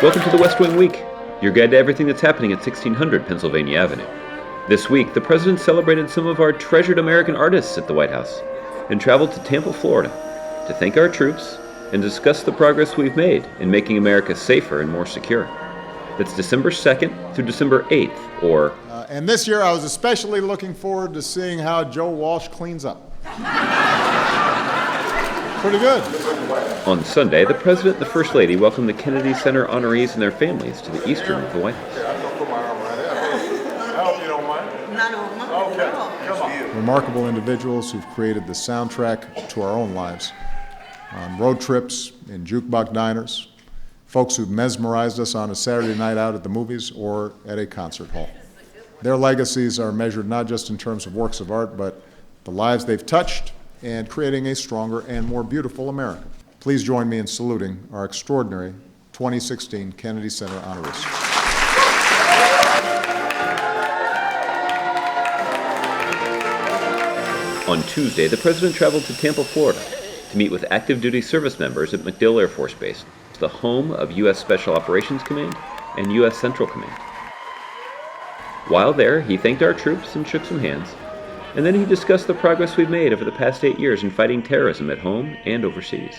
Welcome to the West Wing Week, your guide to everything that's happening at 1600 Pennsylvania Avenue. This week, the President celebrated some of our treasured American artists at the White House and traveled to Tampa, Florida to thank our troops and discuss the progress we've made in making America safer and more secure. That's December 2nd through December 8th, or... And this year I was especially looking forward to seeing how Joe Walsh cleans up. Pretty good. On Sunday, the President and the First Lady welcomed the Kennedy Center honorees and their families to the east room of the White House. Remarkable individuals who've created the soundtrack to our own lives, on road trips, in jukebox diners, folks who've mesmerized us on a Saturday night out at the movies or at a concert hall. Their legacies are measured not just in terms of works of art, but the lives they've touched and creating a stronger and more beautiful America. Please join me in saluting our extraordinary 2016 Kennedy Center honorees. On Tuesday, the President traveled to Tampa, Florida to meet with active duty service members at MacDill Air Force Base, the home of U.S. Special Operations Command and U.S. Central Command. While there, he thanked our troops and shook some hands, and then he discussed the progress we've made over the past 8 years in fighting terrorism at home and overseas.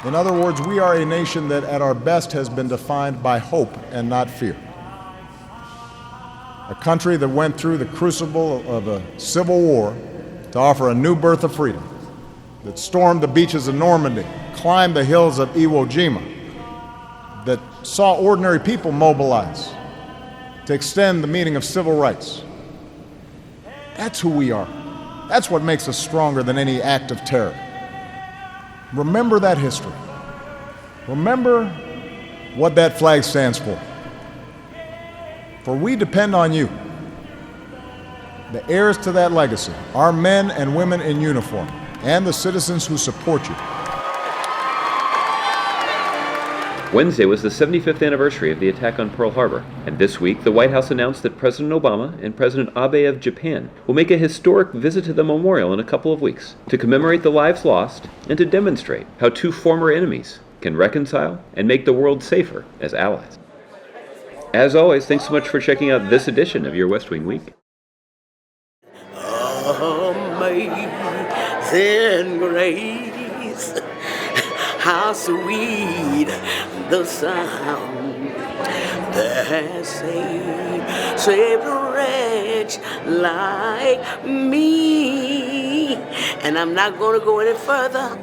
In other words, we are a nation that at our best has been defined by hope and not fear. A country that went through the crucible of a civil war to offer a new birth of freedom, that stormed the beaches of Normandy, climbed the hills of Iwo Jima, that saw ordinary people mobilize to extend the meaning of civil rights. That's who we are. That's what makes us stronger than any act of terror. Remember that history. Remember what that flag stands for. For we depend on you, the heirs to that legacy, our men and women in uniform, and the citizens who support you. Wednesday was the 75th anniversary of the attack on Pearl Harbor, and this week the White House announced that President Obama and President Abe of Japan will make a historic visit to the memorial in a couple of weeks to commemorate the lives lost and to demonstrate how two former enemies can reconcile and make the world safer as allies. As always, thanks so much for checking out this edition of your West Wing Week. Amazing grace, how sweet the sound that saved a wretch like me. And I'm not going to go any further.